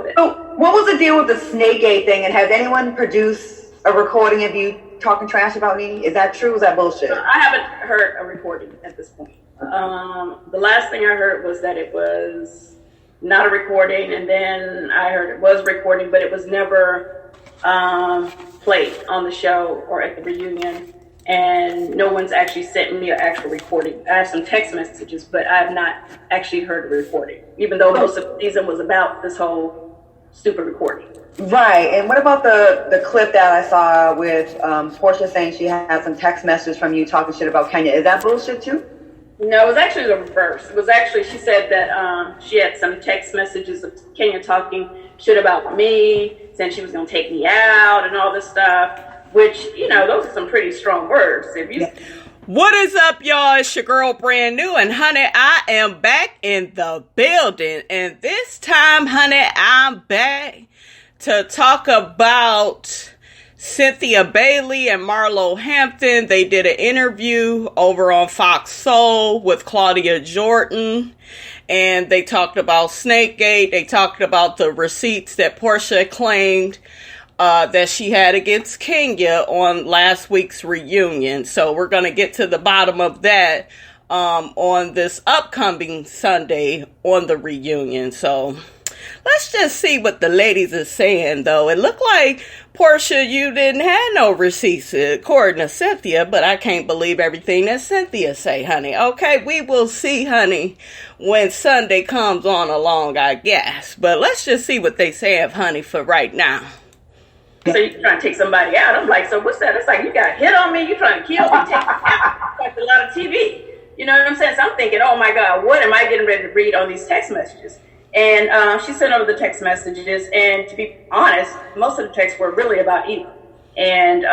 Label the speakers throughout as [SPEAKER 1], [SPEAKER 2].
[SPEAKER 1] it.
[SPEAKER 2] So what was the deal with the Snakegate thing, and has anyone produced a recording of you talking trash about Nene? Is that true? Is that bullshit?
[SPEAKER 1] I haven't heard a recording at this point. The last thing I heard was that it was not a recording, and then I heard it was recording, but it was never played on the show or at the reunion, and no one's actually sent me an actual recording. I have some text messages, but I have not actually heard a recording, even though most of the season was about this whole stupid recording.
[SPEAKER 2] Right. And what about the clip that I saw with Porsha saying she had some text messages from you talking shit about Kenya? Is that bullshit too?
[SPEAKER 1] No, it was actually the reverse. It was actually, she said that she had some text messages of Kenya talking shit about me, saying she was going to take me out and all this stuff, which, you know, those are some pretty strong words. If you...
[SPEAKER 3] What is up, y'all? It's your girl, Brand New, and honey, I am back in the building. And this time, honey, I'm back to talk about Cynthia Bailey and Marlo Hampton. They did an interview over on Fox Soul with Claudia Jordan, and they talked about Snakegate. They talked about the receipts that Porsha claimed that she had against Kenya on last week's reunion. So we're going to get to the bottom of that on this upcoming Sunday on the reunion. So let's just see what the ladies are saying, though. It looked like, Porsha, you didn't have no receipts, according to Cynthia, but I can't believe everything that Cynthia say, honey. Okay, we will see, honey, when Sunday comes on along, I guess. But let's just see what they say of honey for right now.
[SPEAKER 1] So you're trying to take somebody out. I'm like, so what's that? It's like, you got hit on me, you trying to kill me, take me out. That's a lot of TV. You know what I'm saying? So I'm thinking, oh my God, what am I getting ready to read on these text messages? And she sent over the text messages, and to be honest, most of the texts were really about Eva. And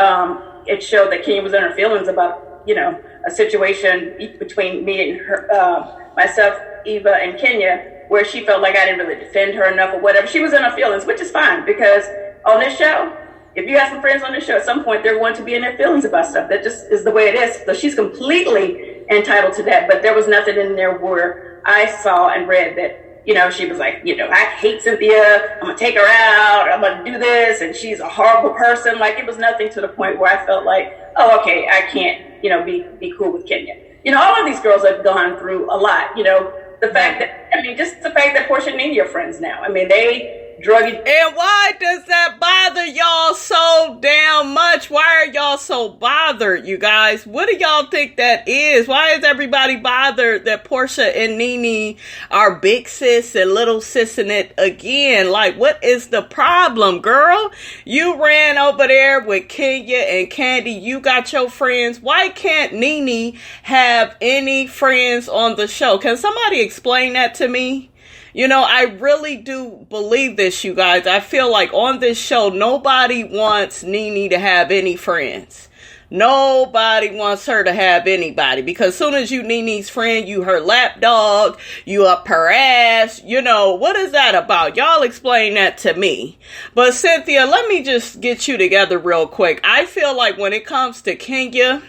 [SPEAKER 1] it showed that Kenya was in her feelings about, you know, a situation between me and her, myself, Eva, and Kenya, where she felt like I didn't really defend her enough or whatever. She was in her feelings, which is fine, because on this show, if you have some friends on this show, at some point they're going to be in their feelings about stuff. That just is the way it is. So she's completely entitled to that. But there was nothing in there where I saw and read that, you know, she was like, you know, I hate Cynthia, I'm going to take her out, I'm going to do this, and she's a horrible person. Like, it was nothing to the point where I felt like, oh, okay, I can't, you know, be cool with Kenya. You know, all of these girls have gone through a lot, you know, the fact that, I mean, just the fact that Porsha and Nene are friends now. I mean, they drug it.
[SPEAKER 3] And why does that bother y'all so damn much? Why are y'all so bothered, you guys? What do y'all think that is? Why is everybody bothered that Porsha and Nene are big sis and little sis in it again? Like, what is the problem, girl? You ran over there with Kenya and Candy. You got your friends. Why can't Nene have any friends on the show? Can somebody explain that to me? You know, I really do believe this, you guys. I feel like on this show, nobody wants Nene to have any friends. Nobody wants her to have anybody, because as soon as you Nene's friend, you her lapdog, you up her ass. You know, what is that about? Y'all explain that to me. But Cynthia, let me just get you together real quick. I feel like when it comes to Kenya,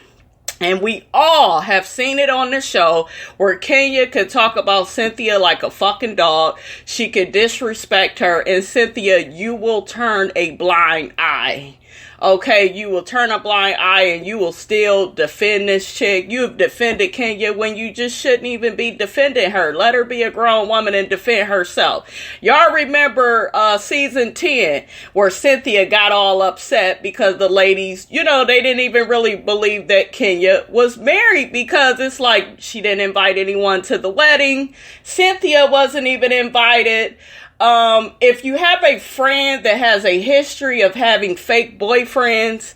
[SPEAKER 3] and we all have seen it on the show where Kenya could talk about Cynthia like a fucking dog. She could disrespect her, and Cynthia, you will turn a blind eye. Okay, you will turn a blind eye and you will still defend this chick. You have defended Kenya when you just shouldn't even be defending her. Let her be a grown woman and defend herself. Y'all remember season 10 where Cynthia got all upset because the ladies, you know, they didn't even really believe that Kenya was married, because it's like she didn't invite anyone to the wedding. Cynthia wasn't even invited. If you have a friend that has a history of having fake boyfriends,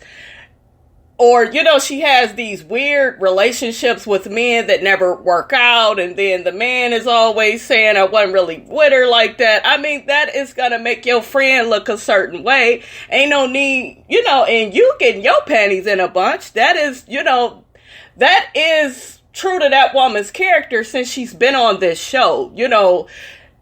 [SPEAKER 3] or, you know, she has these weird relationships with men that never work out, and then the man is always saying, I wasn't really with her like that. I mean, that is gonna make your friend look a certain way. Ain't no need, you know, and you getting your panties in a bunch. That is, you know, that is true to that woman's character since she's been on this show. You know,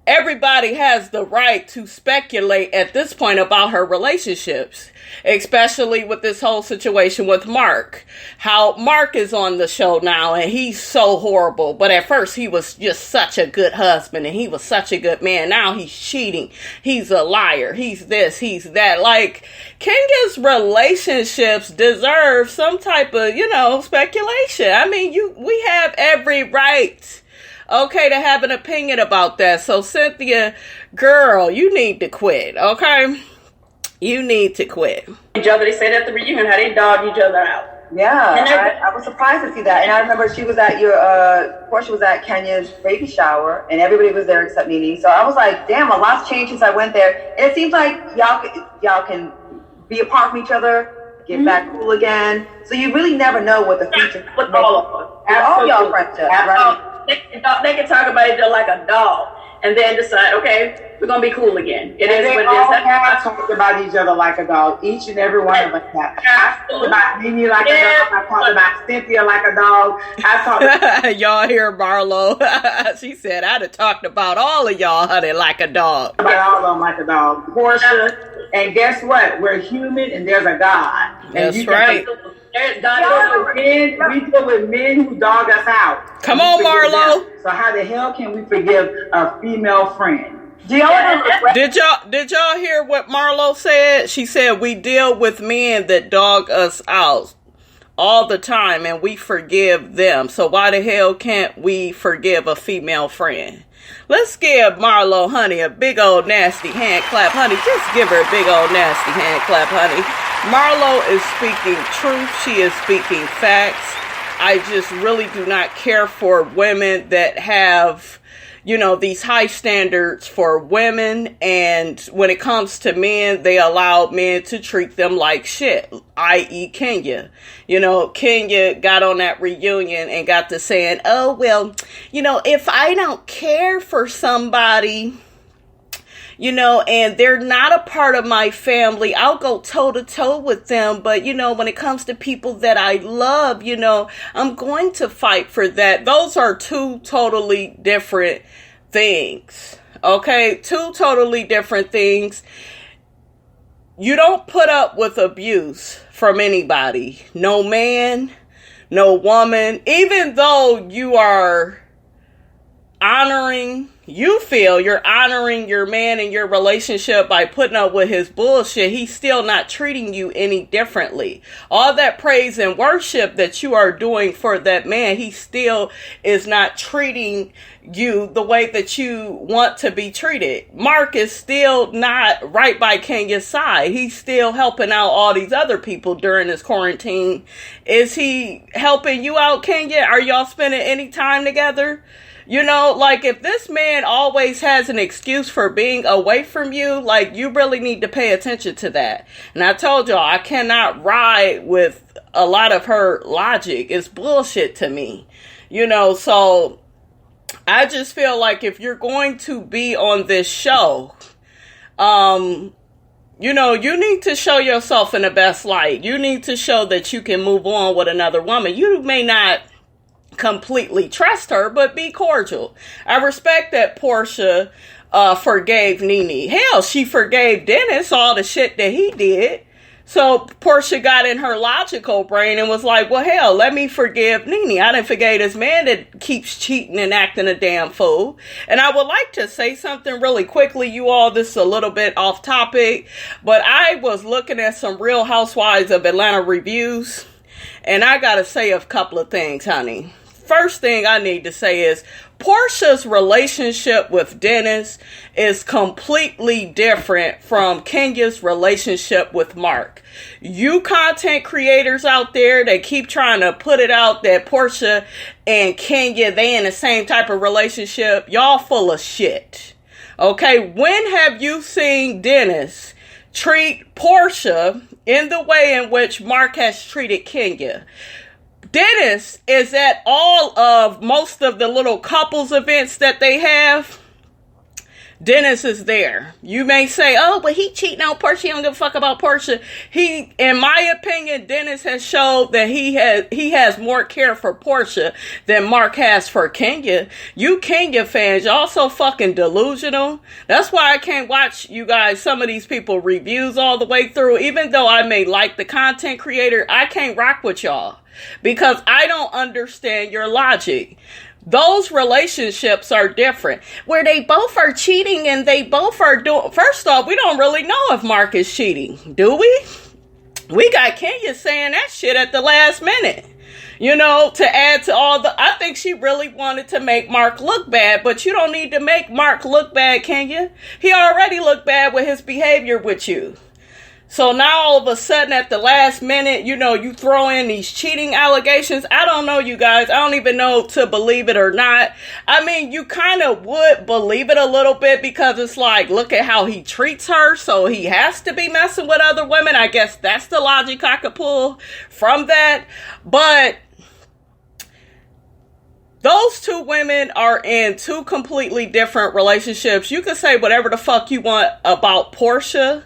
[SPEAKER 3] everybody has the right to speculate at this point about her relationships, especially with this whole situation with Mark. How Mark is on the show now and he's so horrible, but at first he was just such a good husband and he was such a good man. Now he's cheating. He's a liar. He's this, he's that. Like, Kenya's relationships deserve some type of, speculation. I mean, we have every right, okay, to have an opinion about that. So, Cynthia, girl, you need to quit, okay? You need to quit.
[SPEAKER 1] Each other, they said at the reunion how they dogged each other out.
[SPEAKER 2] Yeah, and I was surprised to see that. And I remember she was at Porsha was at Kenya's baby shower, and everybody was there except Nene. So I was like, damn, a lot's changed since I went there. And it seems like y'all can be apart from each other, get back cool again. So you really never know what the future
[SPEAKER 1] with all of them.
[SPEAKER 2] All y'all friendships, right?
[SPEAKER 1] They can talk about each other like a dog, and then decide, okay, we're gonna be cool again. It is what it is.
[SPEAKER 4] Have talked about each other like a dog. Each and every one of us have. I talked about Nene like a dog. I talked about Cynthia like a dog. I talked about
[SPEAKER 3] y'all hear Marlo? She said I'd have talked about all of y'all, honey, like a dog.
[SPEAKER 4] About all of them like a dog. Porsha, and guess what? We're human, and there's a God. And
[SPEAKER 3] that's right.
[SPEAKER 4] We deal with men who dog us out.
[SPEAKER 3] Come on, Marlo.
[SPEAKER 4] So how the hell can we forgive a female friend?
[SPEAKER 3] Did y'all hear what Marlo said? She said we deal with men that dog us out all the time and we forgive them. So why the hell can't we forgive a female friend? Let's give Marlo, honey, a big old nasty hand clap, honey. Just give her a big old nasty hand clap, honey. Marlo is speaking truth. She is speaking facts. I just really do not care for women that have, these high standards for women. And when it comes to men, they allow men to treat them like shit, i.e. Kenya. Kenya got on that reunion and got to saying, oh, well, if I don't care for somebody, and they're not a part of my family, I'll go toe to toe with them. But, when it comes to people that I love, I'm going to fight for that. Those are two totally different things. Okay. Two totally different things. You don't put up with abuse from anybody. No man, no woman, even though you are you feel you're honoring your man and your relationship by putting up with his bullshit, he's still not treating you any differently. All that praise and worship that you are doing for that man, he still is not treating you the way that you want to be treated. Mark is still not right by Kenya's side. He's still helping out all these other people during this quarantine. Is he helping you out, Kenya? Are y'all spending any time together? If this man always has an excuse for being away from you, you really need to pay attention to that. And I told y'all, I cannot ride with a lot of her logic. It's bullshit to me. So I just feel like if you're going to be on this show, you need to show yourself in the best light. You need to show that you can move on with another woman. You may not completely trust her, but be cordial. I respect that Porsha forgave Nene. Hell, she forgave Dennis all the shit that he did. So Porsha got in her logical brain and was like, well, hell, let me forgive Nene. I didn't forgive this man that keeps cheating and acting a damn fool. And I would like to say something really quickly, you all. This is a little bit off topic, but I was looking at some Real Housewives of Atlanta reviews, and I gotta say a couple of things, honey. First thing I need to say is Porsha's relationship with Dennis is completely different from Kenya's relationship with Mark. You content creators out there that keep trying to put it out that Porsha and Kenya, they in the same type of relationship, y'all full of shit. Okay, when have you seen Dennis treat Porsha in the way in which Mark has treated Kenya? Dennis is at all of most of the little couples events that they have. Dennis is there. You may say, oh, but he cheating on Porsha. He don't give a fuck about Porsha. In my opinion, Dennis has showed that he has more care for Porsha than Mark has for Kenya. You Kenya fans, y'all so fucking delusional. That's why I can't watch you guys, some of these people reviews all the way through. Even though I may like the content creator, I can't rock with y'all because I don't understand your logic. Those relationships are different, where they both are cheating and they both are doing. First off, we don't really know if Mark is cheating, do we? We got Kenya saying that shit at the last minute. You know, to add to all the, I think she really wanted to make Mark look bad, but you don't need to make Mark look bad, Kenya. He already looked bad with his behavior with you. So now all of a sudden at the last minute, you know, you throw in these cheating allegations. I don't know, you guys. I don't even know to believe it or not. I mean, you kind of would believe it a little bit because it's like, look at how he treats her. So he has to be messing with other women. I guess that's the logic I could pull from that. But those two women are in two completely different relationships. You can say whatever the fuck you want about Porsha.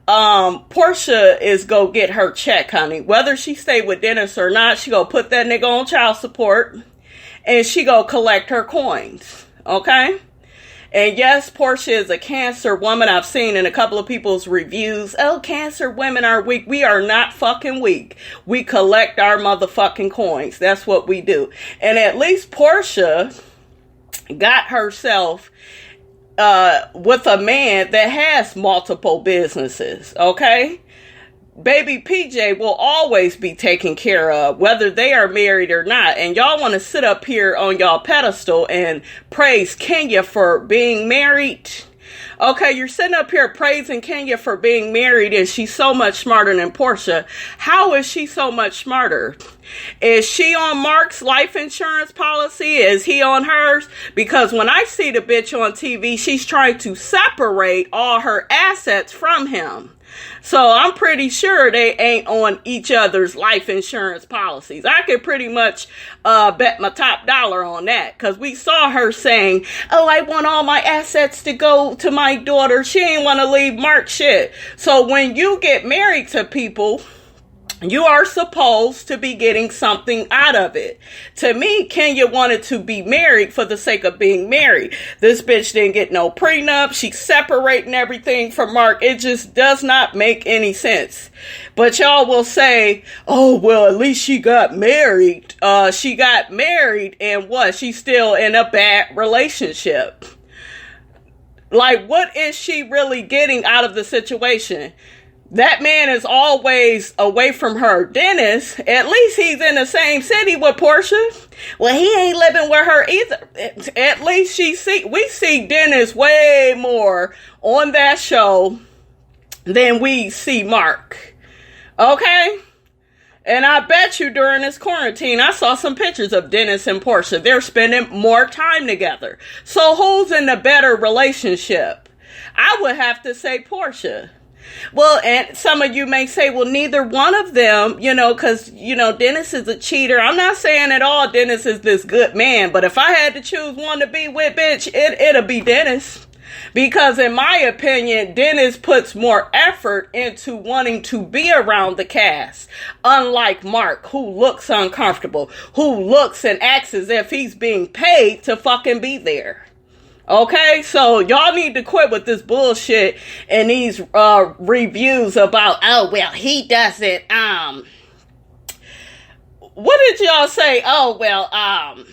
[SPEAKER 3] Porsha is go get her check, honey. Whether she stay with Dennis or not, she go put that nigga on child support and she go collect her coins. Okay? And yes, Porsha is a Cancer woman. I've seen in a couple of people's reviews, oh, Cancer women are weak. We are not fucking weak. We collect our motherfucking coins. That's what we do. And at least Porsha got herself with a man that has multiple businesses, okay? Baby PJ will always be taken care of, whether they are married or not. And y'all want to sit up here on y'all pedestal and praise Kenya for being married. Okay, you're sitting up here praising Kenya for being married and she's so much smarter than Porsha. How is she so much smarter? Is she on Mark's life insurance policy? Is he on hers? Because when I see the bitch on TV, she's trying to separate all her assets from him. So I'm pretty sure they ain't on each other's life insurance policies. I could pretty much bet my top dollar on that. Because we saw her saying, oh, I want all my assets to go to my daughter. She ain't want to leave Mark shit. So when you get married to people, you are supposed to be getting something out of it. To me, Kenya wanted to be married for the sake of being married. This bitch didn't get no prenup. She's separating everything from Mark. It just does not make any sense. But y'all will say, oh, well, at least she got married. She got married and what? She's still in a bad relationship. Like, what is she really getting out of the situation? That man is always away from her. Dennis, at least he's in the same city with Porsha. Well, he ain't living with her either. At least we see Dennis way more on that show than we see Mark. Okay? And I bet you during this quarantine, I saw some pictures of Dennis and Porsha. They're spending more time together. So who's in the better relationship? I would have to say Porsha. Well, and some of you may say, well, neither one of them, you know, because, you know, Dennis is a cheater. I'm not saying at all Dennis is this good man, but if I had to choose one to be with, bitch, it'll be Dennis. Because in my opinion, Dennis puts more effort into wanting to be around the cast. Unlike Mark, who looks uncomfortable, who looks and acts as if he's being paid to fucking be there. Okay, so y'all need to quit with this bullshit and these reviews about, oh, well, he doesn't, what did y'all say? Oh, well,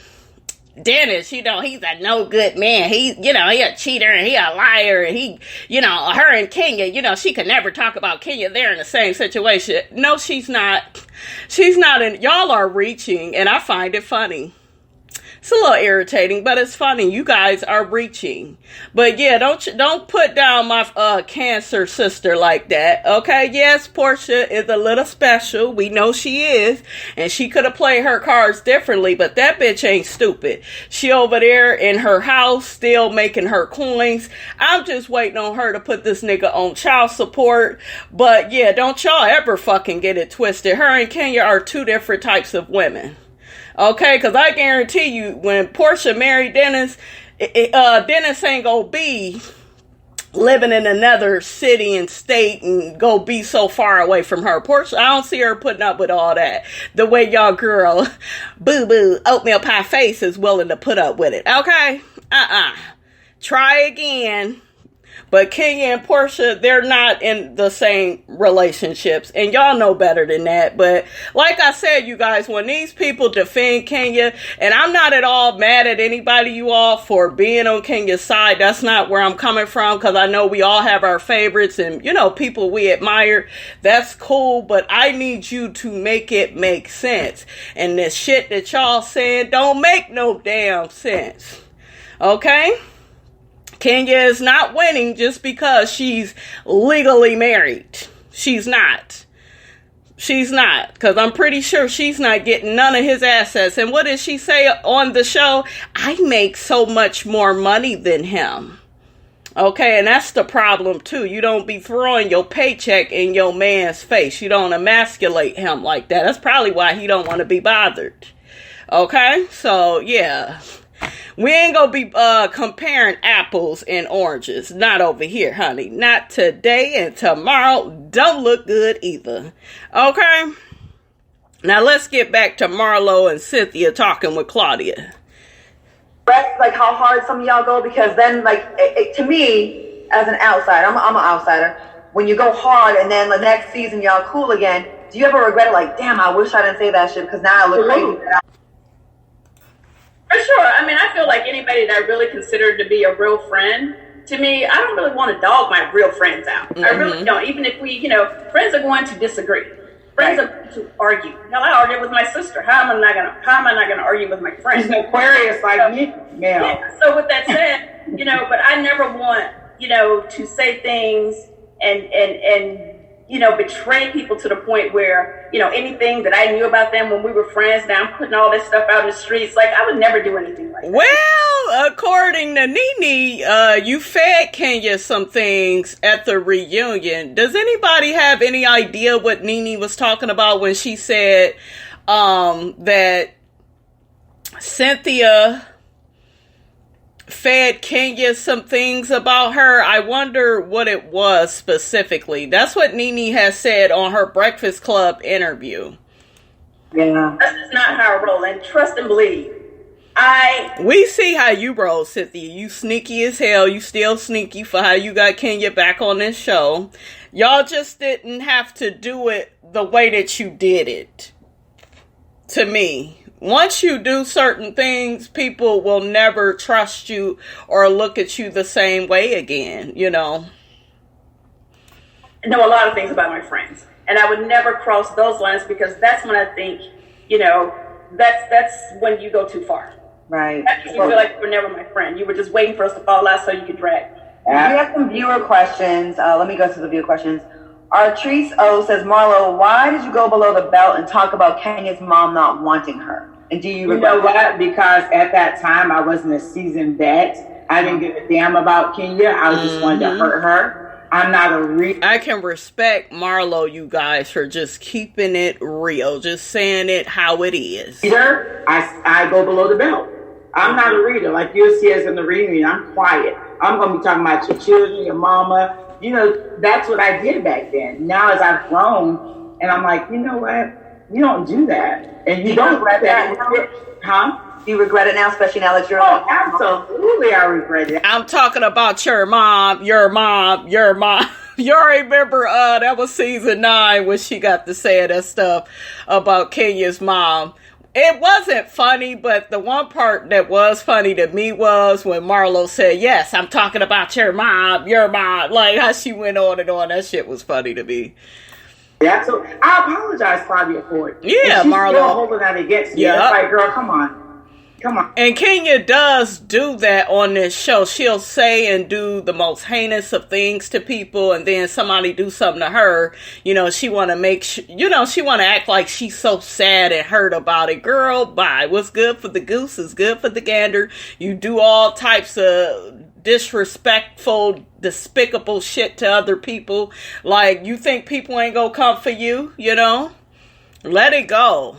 [SPEAKER 3] Dennis, you know, he's a no good man. He, you know, he a cheater and he a liar and he, you know, her and Kenya, you know, she could never talk about Kenya. They're in the same situation. No, she's not. She's not in, y'all are reaching and I find it funny. It's a little irritating, but it's funny. You guys are reaching. But yeah, don't put down my Cancer sister like that. Okay, yes, Porsha is a little special. We know she is. And she could have played her cards differently, but that bitch ain't stupid. She over there in her house still making her coins. I'm just waiting on her to put this nigga on child support. But yeah, don't y'all ever fucking get it twisted. Her and Kenya are two different types of women. Okay, because I guarantee you, when Porsha married Dennis, Dennis ain't gonna be living in another city and state and go be so far away from her. Porsha, I don't see her putting up with all that. The way y'all girl, boo-boo, oatmeal pie face is willing to put up with it. Okay? Try again. But Kenya and Porsha, they're not in the same relationships. And y'all know better than that. But like I said, you guys, when these people defend Kenya, and I'm not at all mad at anybody, you all, for being on Kenya's side. That's not where I'm coming from, because I know we all have our favorites and, you know, people we admire. That's cool. But I need you to make it make sense. And this shit that y'all saying don't make no damn sense. Okay? Kenya is not winning just because she's legally married. She's not. She's not. Because I'm pretty sure she's not getting none of his assets. And what did she say on the show? I make so much more money than him. Okay, and that's the problem too. You don't be throwing your paycheck in your man's face. You don't emasculate him like that. That's probably why he don't want to be bothered. Okay, so yeah. We ain't gonna be comparing apples and oranges. Not over here, honey. Not today, and tomorrow don't look good either. Okay? Now let's get back to Marlo and Cynthia talking with Claudia.
[SPEAKER 2] Like how hard some of y'all go, because then to me, as an outsider, I'm an outsider. When you go hard and then the next season y'all cool again, do you ever regret it? Like, damn, I wish I didn't say that shit because now I look crazy.
[SPEAKER 1] For sure. I mean, I feel like anybody that I really consider to be a real friend, to me, I don't really want to dog my real friends out. Mm-hmm. I really don't. Even if we, friends are going to disagree. Friends are going to argue. Hell, I argue with my sister. How am I not gonna argue with my friend?
[SPEAKER 4] She's Aquarius like me.
[SPEAKER 1] Yeah. So with that said, but I never want, to say things and betray people to the point where, anything that I knew about them when we were friends, now I'm putting all this stuff out in the streets. Like, I would never do anything like that.
[SPEAKER 3] Well, according to Nene, you fed Kenya some things at the reunion. Does anybody have any idea what Nene was talking about when she said that Cynthia fed Kenya some things about her? I wonder what it was specifically. That's what Nene has said on her Breakfast Club interview.
[SPEAKER 2] Yeah.
[SPEAKER 1] That's not how I roll. And trust and believe.
[SPEAKER 3] We see how you roll, Cynthia. You sneaky as hell. You still sneaky for how you got Kenya back on this show. Y'all just didn't have to do it the way that you did it. To me. Once you do certain things, people will never trust you or look at you the same way again,
[SPEAKER 1] I know a lot of things about my friends. And I would never cross those lines, because that's when I think, that's when you go too far.
[SPEAKER 2] Right.
[SPEAKER 1] That makes you feel like you were never my friend. You were just waiting for us to fall out so you could drag me.
[SPEAKER 2] We have some viewer questions. Let me go to the viewer questions. Artrice O says, Marlo, why did you go below the belt and talk about Kenya's mom not wanting her? And do you
[SPEAKER 4] know what? Because at that time, I wasn't a seasoned vet. I didn't give a damn about Kenya. I just wanted to hurt her. I'm not a real...
[SPEAKER 3] I can respect Marlo, you guys, for just keeping it real. Just saying it how it is.
[SPEAKER 4] Reader, I go below the belt. I'm not a reader. Like you'll see us in the reunion, I'm quiet. I'm going to be talking about your children, your mama. That's what I did back then. Now as I've grown, and I'm like, you know what? You don't do that. And you don't regret that. Huh?
[SPEAKER 2] You regret it now, especially now that you're...
[SPEAKER 4] Oh, absolutely I regret it.
[SPEAKER 3] I'm talking about your mom. You remember that was season 9 when she got to say that stuff about Kenya's mom. It wasn't funny, but the one part that was funny to me was when Marlo said, yes, I'm talking about your mom. Like how she went on and on. That shit was funny to me.
[SPEAKER 4] Yeah, so I apologize, Claudia, for it.
[SPEAKER 3] Yeah,
[SPEAKER 4] she's
[SPEAKER 3] Marlo.
[SPEAKER 4] Still holding that against me. It's like, girl, come on.
[SPEAKER 3] And Kenya does do that on this show. She'll say and do the most heinous of things to people, and then somebody do something to her. She want to make she want to act like she's so sad and hurt about it. Girl, bye. What's good for the goose is good for the gander. You do all types of disrespectful, despicable shit to other people. Like, you think people ain't gonna come for you, Let it go.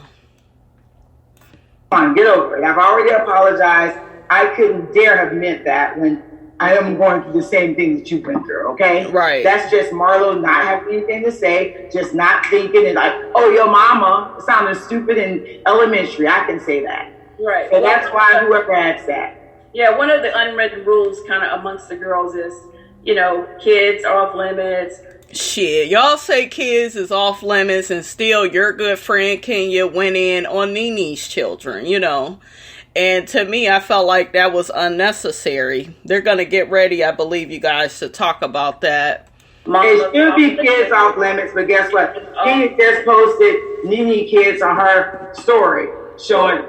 [SPEAKER 4] Come on, get over it. I've already apologized. I couldn't dare have meant that when I am going through the same thing that you went through, okay?
[SPEAKER 3] Right.
[SPEAKER 4] That's just Marlo not having anything to say, just not thinking and like, oh, your mama sounded stupid in elementary. I can say that.
[SPEAKER 1] Right.
[SPEAKER 4] So that's why whoever adds that.
[SPEAKER 1] Yeah, one of the unwritten rules kind of amongst the girls is, you know, kids are off limits.
[SPEAKER 3] Shit, y'all say kids is off limits and still your good friend Kenya went in on Nene's children, you know. And to me, I felt like that was unnecessary. They're going to get ready, I believe, you guys, to talk about that.
[SPEAKER 4] It should be kids off limits, but guess what? Kenya just posted Nene kids on her story showing.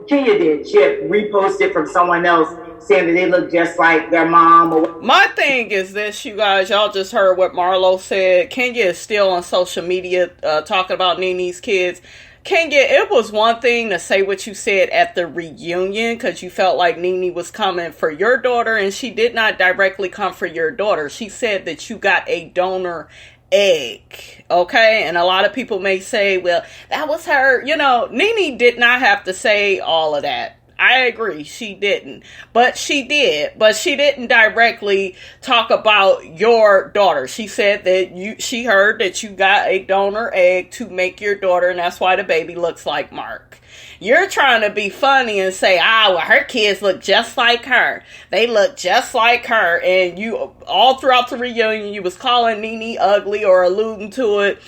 [SPEAKER 4] Kenya did. She had reposted from someone else saying that they look just like their mom.
[SPEAKER 3] My thing is this, you guys. Y'all just heard what Marlo said. Kenya is still on social media talking about Nene's kids. Kenya, it was one thing to say what you said at the reunion because you felt like Nene was coming for your daughter, and she did not directly come for your daughter. She said that you got a donor egg, okay? And a lot of people may say, well, that was her. You know, Nene did not have to say all of that. I agree, she didn't. But she did. But she didn't directly talk about your daughter. She said that she heard that you got a donor egg to make your daughter, and that's why the baby looks like Mark. You're trying to be funny and say, well, her kids look just like her. They look just like her. And you, all throughout the reunion, you was calling Nene ugly or alluding to it.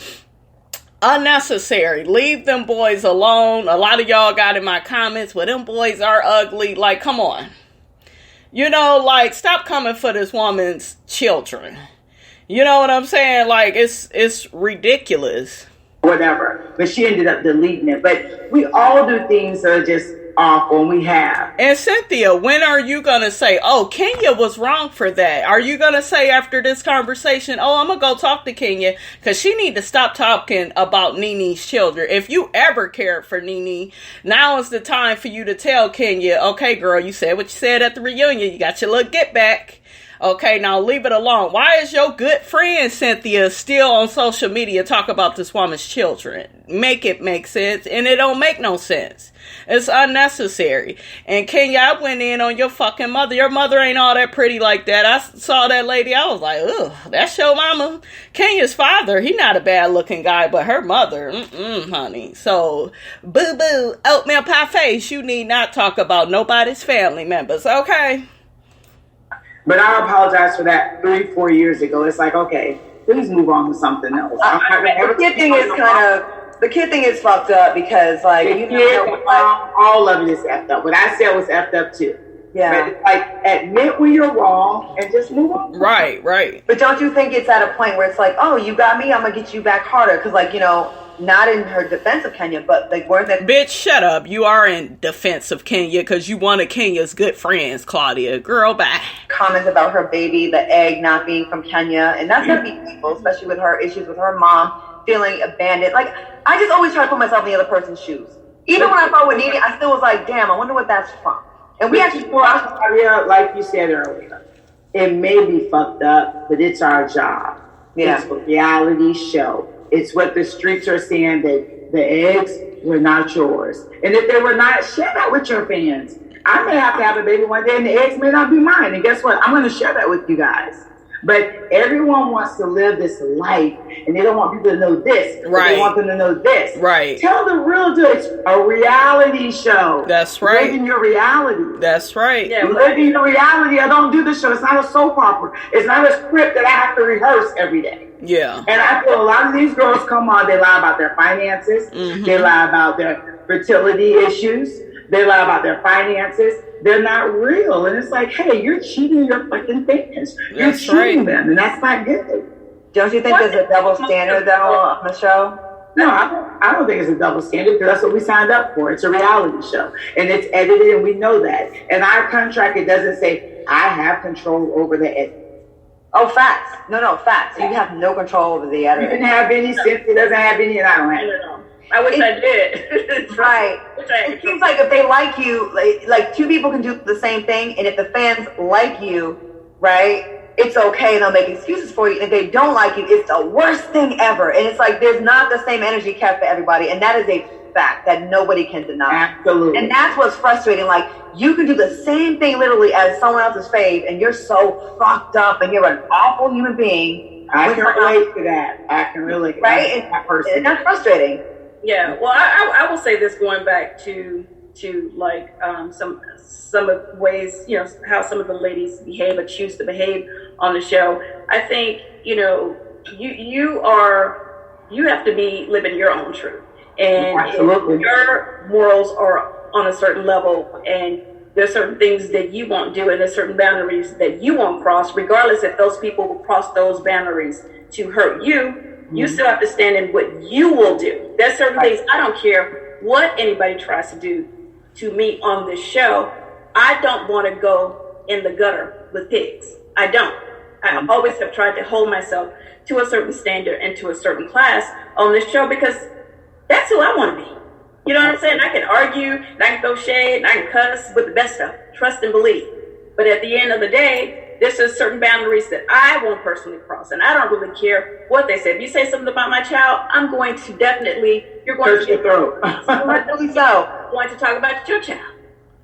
[SPEAKER 3] Unnecessary. Leave them boys alone. A lot of y'all got in my comments, well, them boys are ugly. Like, come on. You know, like, stop coming for this woman's children. You know what I'm saying? Like, it's ridiculous.
[SPEAKER 4] Whatever. But she ended up deleting it. But we all do things that are just awful, and we have.
[SPEAKER 3] And Cynthia, when are you going to say, oh, Kenya was wrong for that? Are you going to say after this conversation, oh, I'm going to go talk to Kenya because she need to stop talking about Nene's children. If you ever cared for Nene, now is the time for you to tell Kenya, okay, girl, you said what you said at the reunion. You got your little get back. Okay, now leave it alone. Why is your good friend Cynthia still on social media talk about this woman's children? Make it make sense, and it don't make no sense. It's unnecessary. And Kenya, I went in on your fucking mother. Your mother ain't all that pretty like that. I saw that lady. I was like, ugh, that's your mama. Kenya's father, he not a bad looking guy, but her mother, honey. So, boo-boo, oatmeal pie face, you need not talk about nobody's family members, okay?
[SPEAKER 4] But I apologize for that 3-4 years ago. It's like, okay, please move on to something else.
[SPEAKER 2] The kid thing is fucked up because, like,
[SPEAKER 4] all of it is effed up. What I said was effed up too.
[SPEAKER 2] Yeah.
[SPEAKER 4] But, like, admit when you're wrong and just move on.
[SPEAKER 3] Right.
[SPEAKER 2] But don't you think it's at a point where it's like, oh, you got me, I'm gonna get you back harder? Because, like, you know, not in her defense of Kenya, but like, weren't that
[SPEAKER 3] bitch? Shut up! You are in defense of Kenya because you one of Kenya's good friends, Claudia. Girl, bye.
[SPEAKER 2] Comments about her baby, the egg not being from Kenya, and that's gonna be people, especially with her issues with her mom feeling abandoned. Like, I just always try to put myself in the other person's shoes. Even when I fought with Nene, I still was like, damn, I wonder what that's from. And we actually,
[SPEAKER 4] like you said earlier, it may be fucked up, but it's our job.
[SPEAKER 2] Yeah.
[SPEAKER 4] It's a reality show. It's what the streets are saying, that the eggs were not yours. And if they were not, share that with your fans. I may have to have a baby one day and the eggs may not be mine. And guess what? I'm going to share that with you guys. But everyone wants to live this life and they don't want people to know this.
[SPEAKER 3] Right.
[SPEAKER 4] They want them to know this.
[SPEAKER 3] Right.
[SPEAKER 4] Tell the real deal. It's a reality show.
[SPEAKER 3] That's right.
[SPEAKER 4] Living your reality.
[SPEAKER 3] That's right.
[SPEAKER 1] Yeah,
[SPEAKER 4] living your reality. I don't do the show. It's not a soap opera. It's not a script that I have to rehearse every day.
[SPEAKER 3] Yeah.
[SPEAKER 4] And I feel a lot of these girls come on, they lie about their finances. Mm-hmm. They lie about their fertility issues. They lie about their finances. They're not real. And it's like, hey, you're cheating your fucking fans. You're cheating them, and that's not good.
[SPEAKER 2] Don't you think there's a double standard, though, on the show?
[SPEAKER 4] No, I don't think it's a double standard because that's what we signed up for. It's a reality show. And it's edited, and we know that. And our contract, it doesn't say, I have control over the edit.
[SPEAKER 2] Oh, facts. No, facts. You have no control over the editor.
[SPEAKER 4] You didn't have any, Cynthia doesn't have any, and I don't have any.
[SPEAKER 1] I wish I did.
[SPEAKER 2] Right. It seems like if they like you, like two people can do the same thing, and if the fans like you, right, it's okay. They'll make excuses for you. And if they don't like you, it's the worst thing ever. And it's like there's not the same energy kept for everybody, and that is a fact that nobody can deny.
[SPEAKER 4] Absolutely.
[SPEAKER 2] And that's what's frustrating. Like, you can do the same thing literally as someone else's fave, and you're so fucked up, and you're an awful human being.
[SPEAKER 4] I can relate to that. I can relate.
[SPEAKER 2] Right? And that's frustrating.
[SPEAKER 1] Yeah. Well, I will say this, going back to like some of ways, you know, how some of the ladies behave or choose to behave on the show. I think, you know, you have to be living your own truth, and
[SPEAKER 4] absolutely,
[SPEAKER 1] if your morals are on a certain level, and there's certain things that you won't do, and there's certain boundaries that you won't cross, regardless if those people will cross those boundaries to hurt you. You still have to stand in what you will do. There's certain things, I don't care what anybody tries to do to me on this show. I don't want to go in the gutter with pigs. I don't. I always have tried to hold myself to a certain standard and to a certain class on this show, because that's who I want to be. You know what I'm saying? I can argue, and I can throw shade, and I can cuss with the best stuff. Trust and believe. But at the end of the day, there's just certain boundaries that I won't personally cross, and I don't really care what they say. If you say something about my child, I'm going to definitely, you're going to
[SPEAKER 4] your throat.
[SPEAKER 2] Rightfully so.
[SPEAKER 1] Going to talk about your child.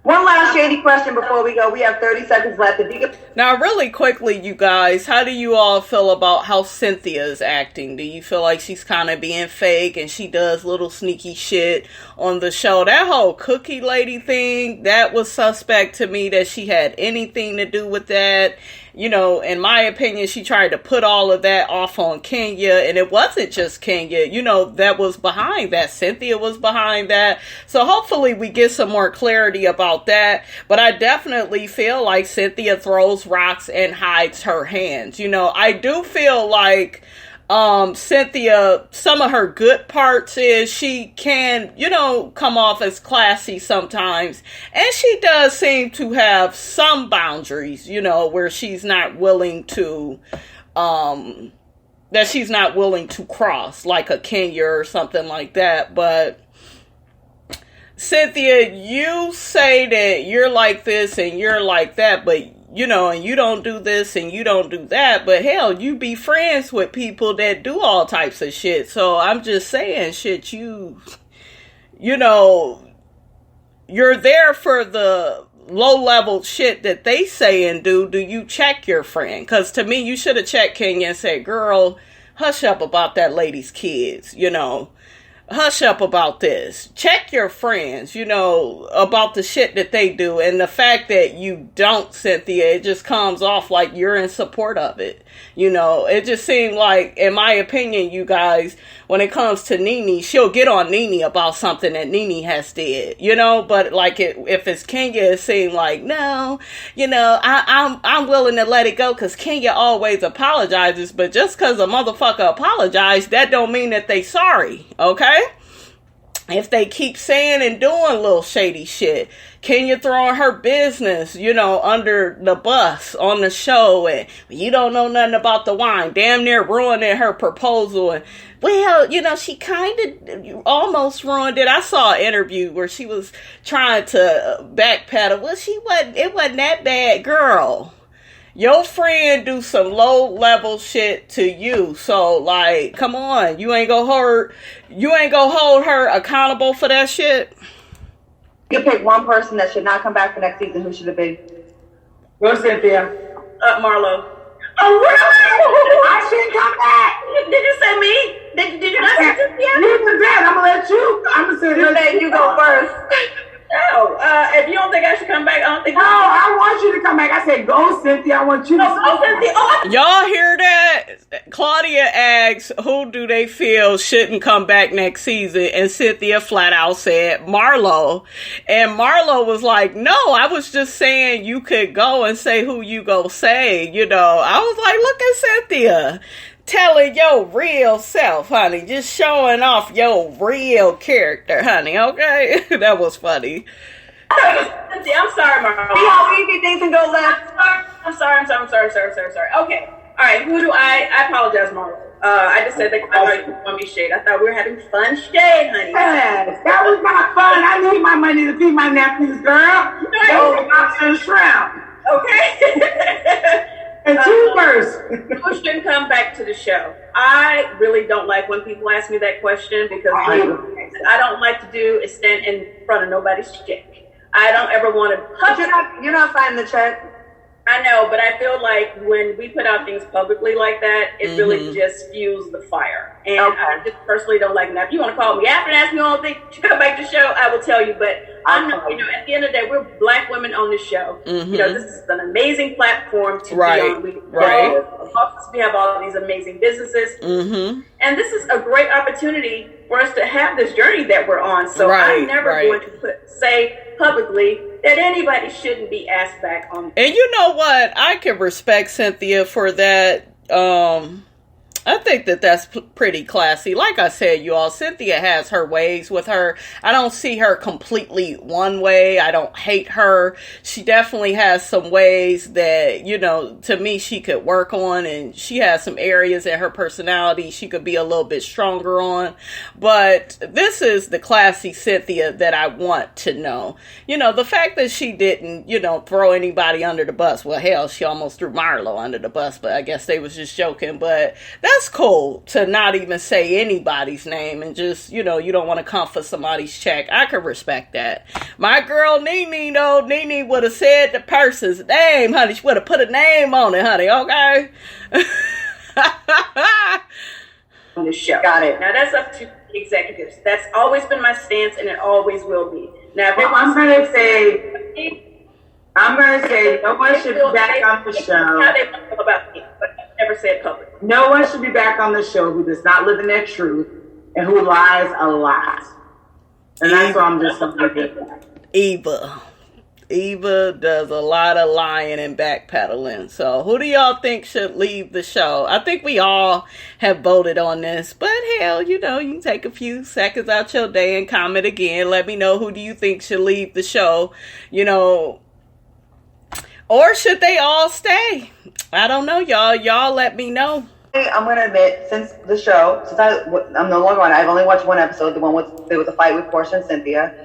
[SPEAKER 2] One last shady question before we go. We have 30 seconds left. If you could...
[SPEAKER 3] Now, really quickly, you guys, how do you all feel about how Cynthia is acting? Do you feel like she's kind of being fake and she does little sneaky shit on the show? That whole cookie lady thing, that was suspect to me, that she had anything to do with that. You know, in my opinion, she tried to put all of that off on Kenya, and it wasn't just Kenya, you know, that was behind that. Cynthia was behind that. So hopefully we get some more clarity about that. But I definitely feel like Cynthia throws rocks and hides her hands. You know, I do feel like Cynthia, some of her good parts is she can, you know, come off as classy sometimes, and she does seem to have some boundaries, you know, where she's not willing to cross, like a Kenya or something like that. But Cynthia, you say that you're like this and you're like that, but you know, and you don't do this and you don't do that, but hell, you be friends with people that do all types of shit. So I'm just saying, shit, you know, you're there for the low-level shit that they say and do. Do you check your friend? Because to me, you should have checked Kenya and said, girl, hush up about that lady's kids, you know. Hush up about this. Check your friends, you know, about the shit that they do. And the fact that you don't, Cynthia, it just comes off like you're in support of it. You know, it just seemed like, in my opinion, you guys, when it comes to Nene, she'll get on Nene about something that Nene has did, you know, but like if it's Kenya, it seemed like, no, you know, I'm willing to let it go because Kenya always apologizes, but just because a motherfucker apologized, that don't mean that they sorry, okay? If they keep saying and doing little shady shit, Kenya throwing her business, you know, under the bus on the show, and you don't know nothing about the wine, damn near ruining her proposal. And well, you know, she kind of almost ruined it. I saw an interview where she was trying to backpedal. Well, it wasn't that bad, girl. Your friend do some low-level shit to you, so, like, come on. You ain't gonna hold her accountable for that shit?
[SPEAKER 2] You pick one person that should not come back for next season. Who should it be?
[SPEAKER 4] Go, Cynthia.
[SPEAKER 1] Marlo.
[SPEAKER 4] Oh, really? I shouldn't come back.
[SPEAKER 1] Did you say me? Did you not say Cynthia?
[SPEAKER 4] You did that. I'm gonna let you. I'm gonna say
[SPEAKER 2] You said you go first.
[SPEAKER 1] No, if you don't think I should come back, I don't think.
[SPEAKER 4] No, I want you to come back. I said, go, Cynthia. I want you to
[SPEAKER 1] go, Cynthia. Oh,
[SPEAKER 3] y'all hear that? Claudia asks, who do they feel shouldn't come back next season? And Cynthia flat out said, Marlo. And Marlo was like, no, I was just saying you could go and say who you go say. You know, I was like, look at Cynthia. Telling your real self, honey. Just showing off your real character, honey, okay? That was funny.
[SPEAKER 1] I'm sorry, Marlo.
[SPEAKER 2] See how easy things can go left?
[SPEAKER 1] I'm sorry. Okay. All right, who do I apologize, Marlo. I just said that I thought you were going to be shade. I thought we were having fun shade, honey.
[SPEAKER 4] Yes, that was not fun. I need my money to feed my nephews, girl. Those lobster and shrimp.
[SPEAKER 1] Okay.
[SPEAKER 4] And tubers.
[SPEAKER 1] Who shouldn't come back to the show? I really don't like when people ask me that question because I don't like to do is stand in front of nobody's check. I don't ever want to.
[SPEAKER 2] But you're not signing the check.
[SPEAKER 1] I know, but I feel like when we put out things publicly like that, it really just fuels the fire. And I just personally don't like that. If you want to call me after and ask me all things to come back to the show, I will tell you. But I'm not, at the end of the day, we're Black women on the show. This is an amazing platform to be on. We have all of these amazing businesses. And this is a great opportunity for us to have this journey that we're on. So I'm never going to say publicly that anybody shouldn't be asked back on.
[SPEAKER 3] And you know what? I can respect Cynthia for that. I think that that's pretty classy. Like I said, you all, Cynthia has her ways with her. I don't see her completely one way. I don't hate her. She definitely has some ways that, to me, she could work on. And she has some areas in her personality she could be a little bit stronger on. But this is the classy Cynthia that I want to know. The fact that she didn't, throw anybody under the bus. Well, hell, she almost threw Marlo under the bus. But I guess they was just joking. But that's cool to not even say anybody's name and just, you don't want to come for somebody's check. I could respect that. My girl Nene, though, Nene would have said the person's name, honey. She would have put a name on it, honey, okay?
[SPEAKER 1] On the show.
[SPEAKER 2] Got it.
[SPEAKER 1] Now, that's up to executives. That's always been my stance, and it always will be. Now, if
[SPEAKER 4] I'm going to say no one should be back on the show.
[SPEAKER 1] How they feel about me, but I never said publicly.
[SPEAKER 4] No one should be back on the show who does not live in their truth and who lies a lot. And that's what I'm just going to get.
[SPEAKER 3] Eva does a lot of lying and backpedaling. So who do y'all think should leave the show? I think we all have voted on this. But hell, you can take a few seconds out your day and comment again. Let me know who do you think should leave the show. Or should they all stay? I don't know, y'all. Y'all let me know.
[SPEAKER 2] I'm going to admit, since I'm no longer on, I've only watched one episode. There was a fight with Porsha and Cynthia.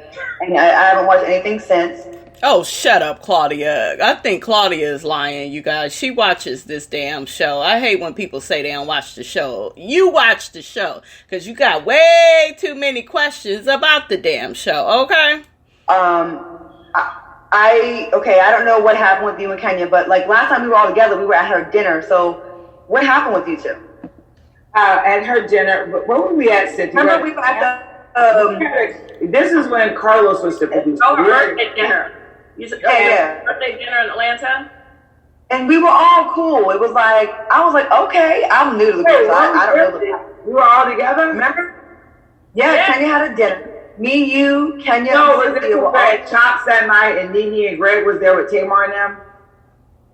[SPEAKER 2] And I haven't watched anything since.
[SPEAKER 3] Oh, shut up, Claudia. I think Claudia is lying, you guys. She watches this damn show. I hate when people say they don't watch the show. You watch the show. Because you got way too many questions about the damn show, okay?
[SPEAKER 2] I don't know what happened with you and Kenya, but last time we were all together, we were at her dinner. So what happened with you two?
[SPEAKER 4] At her dinner, where were we at, Cynthia?
[SPEAKER 2] Remember we were at the...
[SPEAKER 4] this is when Carlos was the producer.
[SPEAKER 1] Oh, her birthday dinner. You said birthday dinner in Atlanta?
[SPEAKER 2] And we were all cool. It was I was okay. I'm new to the group, so I don't know.
[SPEAKER 4] We were all together?
[SPEAKER 2] Remember? Yeah, Kenya had a dinner. Me, you, Kenya,
[SPEAKER 4] and Cynthia were at Chops that night, and Nene and Greg was there with Tamar and them.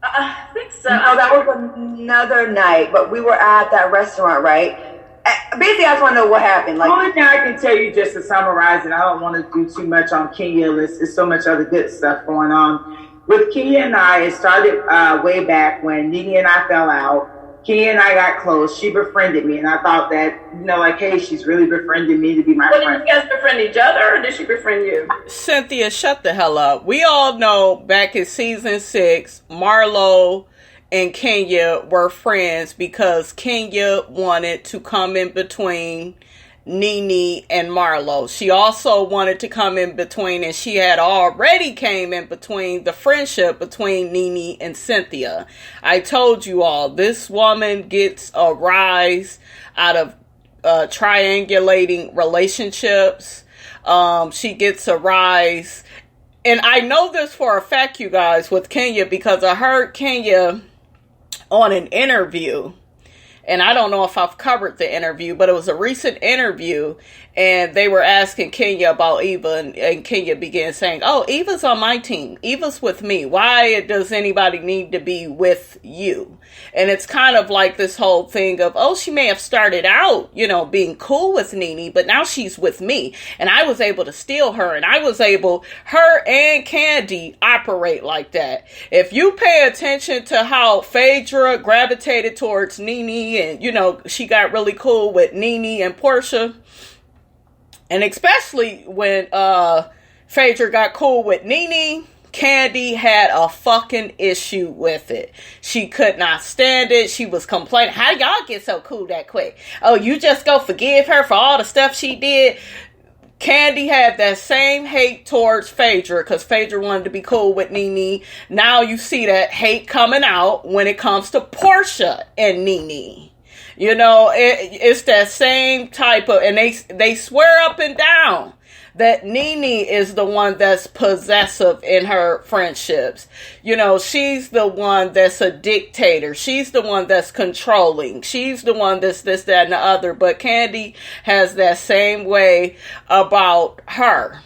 [SPEAKER 1] I think so.
[SPEAKER 2] No, that was another night, but we were at that restaurant, right? Basically, I just want to know what happened.
[SPEAKER 4] The only thing I can tell you, just to summarize, and I don't want to do too much on Kenya. There's so much other good stuff going on. With Kenya and I, it started way back when Nene and I fell out. Kenya and I got close. She befriended me, and I thought that, hey, she's really befriending me to be my friend.
[SPEAKER 1] Did you guys befriend each other, or did she befriend you?
[SPEAKER 3] Cynthia, shut the hell up. We all know back in season 6, Marlo and Kenya were friends because Kenya wanted to come in between Nene and Marlo. She also wanted to come in between, and she had already came in between the friendship between Nene and Cynthia. I told you all, this woman gets a rise out of triangulating relationships. She gets a rise. And I know this for a fact, you guys, with Kenya, because I heard Kenya on an interview. And I don't know if I've covered the interview, but it was a recent interview, and they were asking Kenya about Eva, and Kenya began saying, oh, Eva's on my team. Eva's with me. Why does anybody need to be with you? And it's kind of like this whole thing of, oh, she may have started out, being cool with Nene, but now she's with me. And I was able to steal her, and her and Candy operate like that. If you pay attention to how Phaedra gravitated towards Nene, and, she got really cool with Nene and Porsha. And especially when Phaedra got cool with Nene, Candy had a fucking issue with it. She could not stand it. She was complaining, how y'all get so cool that quick? Oh, you just go forgive her for all the stuff she did? Kandi had that same hate towards Phaedra because Phaedra wanted to be cool with Nene. Now you see that hate coming out when it comes to Porsha and Nene. You know, it's that same type of, and they swear up and down that Nene is the one that's possessive in her friendships. You know, she's the one that's a dictator. She's the one that's controlling. She's the one that's this, that, and the other. But Kandi has that same way about her.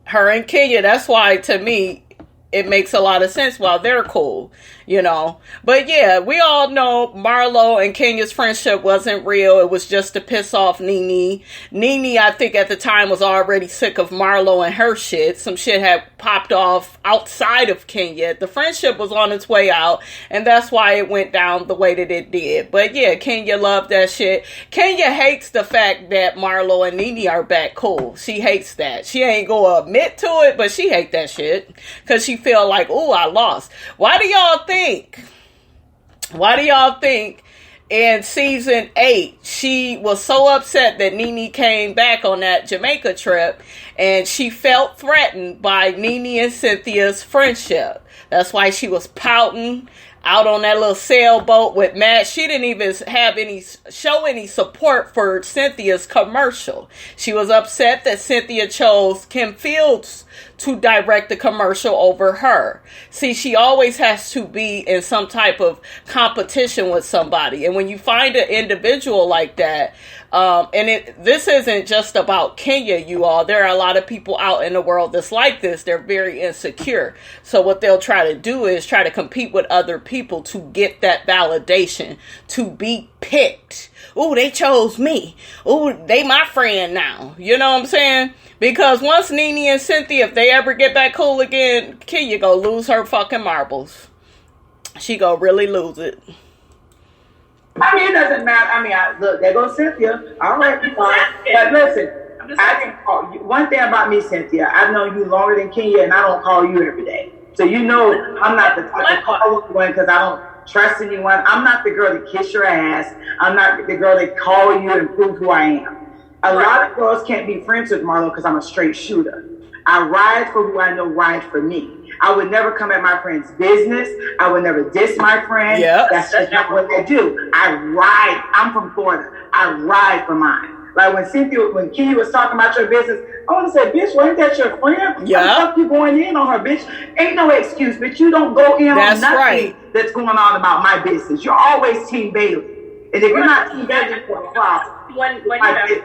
[SPEAKER 3] Her and Kenya. That's why, to me, it makes a lot of sense while they're cool, you know. But yeah, we all know Marlo and Kenya's friendship wasn't real. It was just to piss off Nene. Nene, I think at the time, was already sick of Marlo and her shit. Some shit had popped off outside of Kenya. The friendship was on its way out, and that's why it went down the way that it did. But yeah, Kenya loved that shit. Kenya hates the fact that Marlo and Nene are back cool. She hates that. She ain't gonna admit to it, but she hate that shit. Because she feel like, oh, I lost. Why do y'all think in season 8, she was so upset that Nene came back on that Jamaica trip and she felt threatened by Nene and Cynthia's friendship? That's why she was pouting out on that little sailboat with Matt. She didn't even show any support for Cynthia's commercial. She was upset that Cynthia chose Kim Fields to direct the commercial over her. See, she always has to be in some type of competition with somebody. And when you find an individual like that, this isn't just about Kenya, you all. There are a lot of people out in the world that's like this. They're very insecure. So what they'll try to do is try to compete with other people to get that validation, to be picked. Ooh, they chose me. Ooh, they my friend now. You know what I'm saying? Because once Nene and Cynthia, if they ever get back cool again, Kenya go lose her fucking marbles. She go really lose it.
[SPEAKER 4] I mean, it doesn't matter. I mean, look, there goes Cynthia. All right, but listen, I didn't call you. One thing about me, Cynthia, I've known you longer than Kenya, and I don't call you every day. So you know I'm not the type to call anyone because I don't trust anyone. I'm not the girl to kiss your ass. I'm not the girl that call you and prove who I am. A lot of girls can't be friends with Marlo because I'm a straight shooter. I ride for who I know ride for me. I would never come at my friend's business. I would never diss my friend. Yep. That's just not what I do. I ride. I'm from Florida. I ride for mine. Like when Kenya was talking about your business, I want to say, bitch, wasn't that your friend? Yeah. Why the fuck you going in on her, bitch? Ain't no excuse, bitch. You don't go in on nothing that's going on about my business. You're always Team Bailey. And if you're not Team Bailey, for a problem.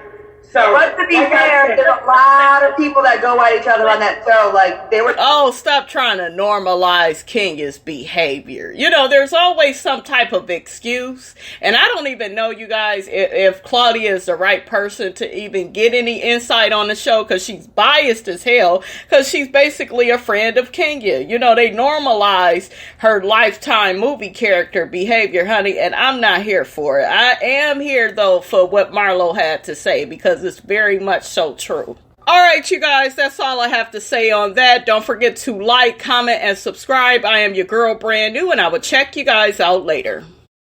[SPEAKER 4] So,
[SPEAKER 2] but to be fair, there's a lot of people that go at each other on that show. Like, they were...
[SPEAKER 3] Oh, stop trying to normalize Kenya's behavior. You know, there's always some type of excuse. And I don't even know, you guys, if Claudia is the right person to even get any insight on the show, because she's biased as hell, because she's basically a friend of Kenya. You know, they normalize her Lifetime movie character behavior, honey, and I'm not here for it. I am here, though, for what Marlo had to say, because it's very much so true. All right, you guys, that's all I have to say on that. Don't forget to like, comment, and subscribe. I am your girl, Brand New, and I will check you guys out later.